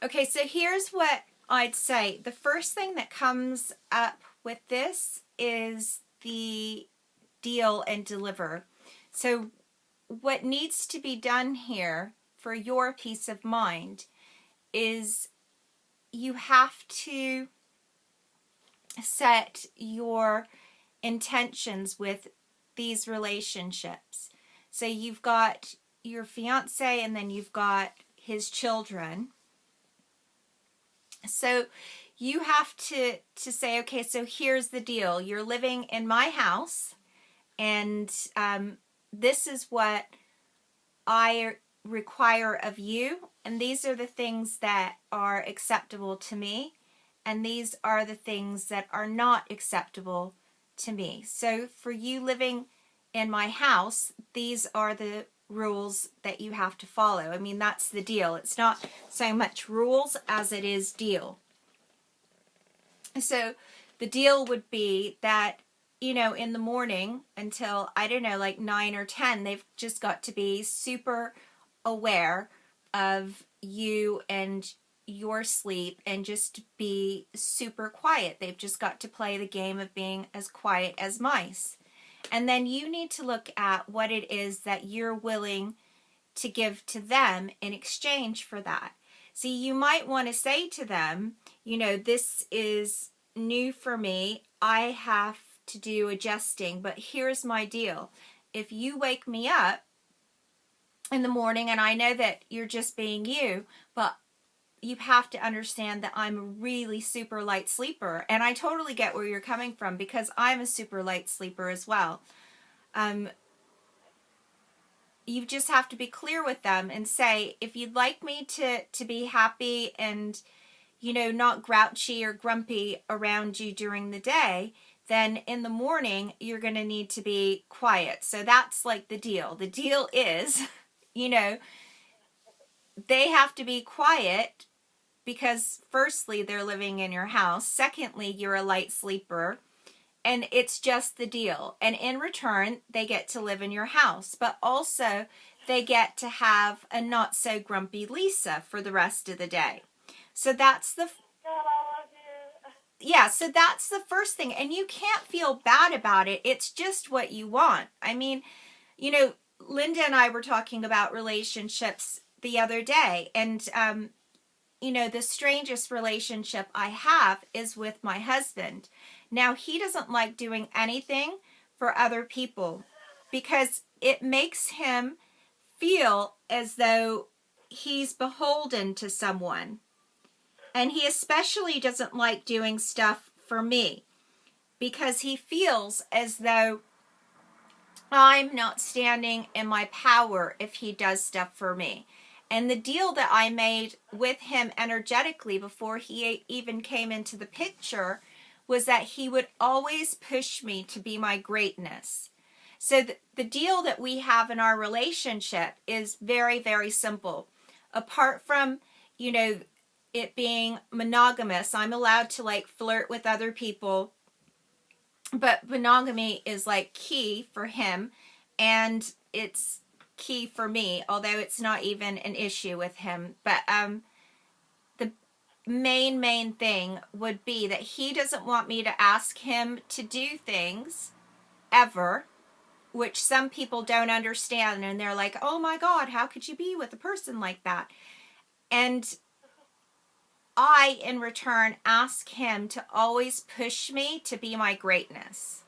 Okay, so here's what I'd say. The first thing that comes up with this is the deal and deliver. So what needs to be done here for your peace of mind is you have to set your intentions with these relationships. So you've got your fiance and then you've got his children. So you have to say, okay, so here's the deal. You're living in my house, and this is what I require of you, and these are the things that are acceptable to me, and these are the things that are not acceptable to me. So for you living in my house, these are the rules that you have to follow. I mean, that's the deal. It's not so much rules as it is deal. So the deal would be that, you know, in the morning until, I don't know, like 9 or 10, they've just got to be super aware of you and your sleep and just be super quiet. They've just got to play the game of being as quiet as mice. And then you need to look at what it is that you're willing to give to them in exchange for that. See, you might want to say to them, you know, this is new for me. I have to do adjusting, but here's my deal. If you wake me up in the morning, and I know that you're just being you, but you have to understand that I'm a really super light sleeper, and I totally get where you're coming from because I'm a super light sleeper as well. You just have to be clear with them and say, if you'd like me to be happy and, you know, not grouchy or grumpy around you during the day, then in the morning you're going to need to be quiet. So that's like the deal. The deal is, you know, they have to be quiet because firstly, they're living in your house. Secondly, you're a light sleeper. And it's just the deal. And in return, they get to live in your house. But also, they get to have a not so grumpy Lisa for the rest of the day. So that's the... Yeah, so that's the first thing. And you can't feel bad about it. It's just what you want. I mean, you know, Linda and I were talking about relationships the other day. And, you know, the strangest relationship I have is with my husband. Now, he doesn't like doing anything for other people because it makes him feel as though he's beholden to someone. And he especially doesn't like doing stuff for me because he feels as though I'm not standing in my power if he does stuff for me. And the deal that I made with him energetically before he even came into the picture was that he would always push me to be my greatness. So the deal that we have in our relationship is very, very simple. Apart from, you know, it being monogamous, I'm allowed to like flirt with other people, but monogamy is like key for him, and it's key for me, although it's not even an issue with him. But the main thing would be that he doesn't want me to ask him to do things ever, which some people don't understand, and they're like, oh my God, how could you be with a person like that? And I, in return, ask him to always push me to be my greatness.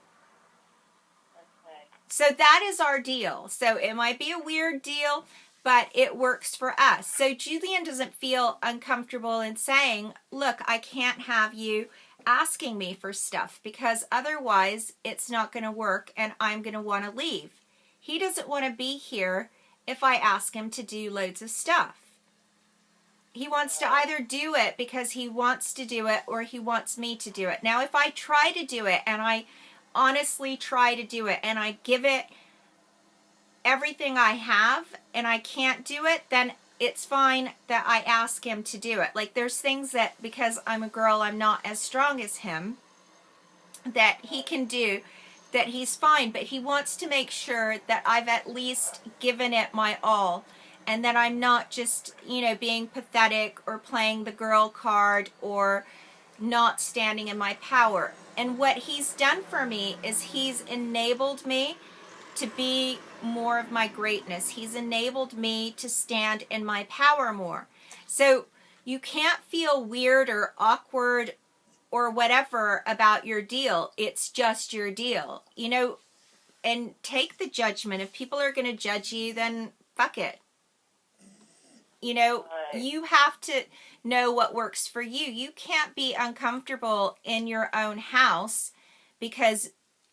So that is our deal. So it might be a weird deal, but it works for us. So Julian doesn't feel uncomfortable in saying, look, I can't have you asking me for stuff because otherwise it's not going to work and I'm going to want to leave. He doesn't want to be here if I ask him to do loads of stuff. He wants to either do it because he wants to do it or he wants me to do it. Now, if I try to do it and I honestly try to do it and I give it everything I have and I can't do it, then it's fine that I ask him to do it. Like there's things that because I'm a girl, I'm not as strong as him, that he can do, that he's fine, but he wants to make sure that I've at least given it my all. and that I'm not just, being pathetic or playing the girl card or not standing in my power. And what he's done for me is he's enabled me to be more of my greatness. He's enabled me to stand in my power more. So you can't feel weird or awkward or whatever about your deal. It's just your deal, and take the judgment. If people are going to judge you, then fuck it. You have to know what works for you. You can't be uncomfortable in your own house because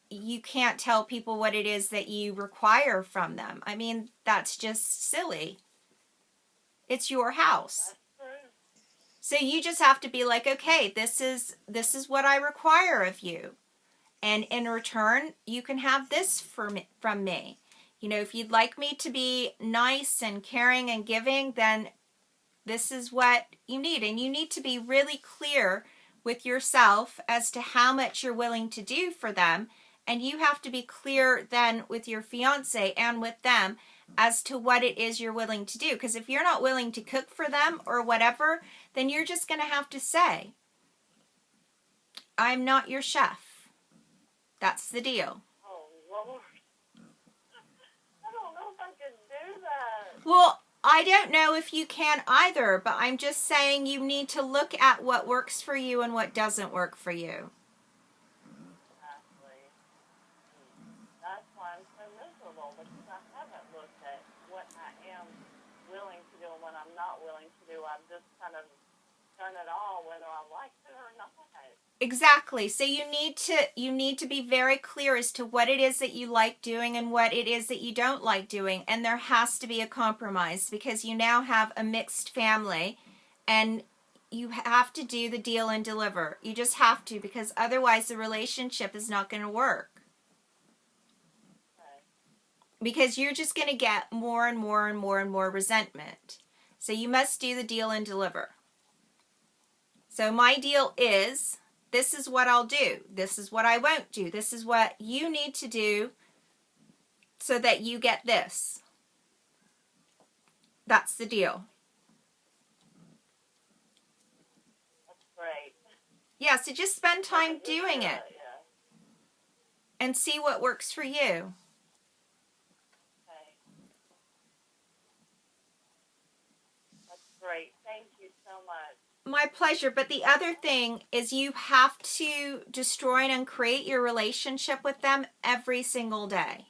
you can't tell people what it is that you require from them. I mean, that's just silly. It's your house. So you just have to be like, okay, this is what I require of you. And in return, you can have this from me. If you'd like me to be nice and caring and giving, then this is what you need. And you need to be really clear with yourself as to how much you're willing to do for them. And you have to be clear then with your fiance and with them as to what it is you're willing to do. Because if you're not willing to cook for them or whatever, then you're just going to have to say, I'm not your chef. That's the deal. Oh, Lord. I don't know if I could do that. Well, I don't know if you can either, but I'm just saying you need to look at what works for you and what doesn't work for you. Exactly. That's why I'm so miserable, because I haven't looked at what I am willing to do and what I'm not willing to do. I've just kind of done it all, whether I like it or not. Exactly. So you need to be very clear as to what it is that you like doing and what it is that you don't like doing. And there has to be a compromise because you now have a mixed family and you have to do the deal and deliver. You just have to, because otherwise the relationship is not going to work. Okay. Because you're just going to get more and more and more and more resentment. So you must do the deal and deliver. So my deal is, this is what I'll do. This is what I won't do. This is what you need to do so that you get this. That's the deal. That's great. Yeah, so just spend time doing it. Yeah. And see what works for you. Okay. That's great. Thank you so much. My pleasure. But the other thing is you have to destroy and uncreate your relationship with them every single day.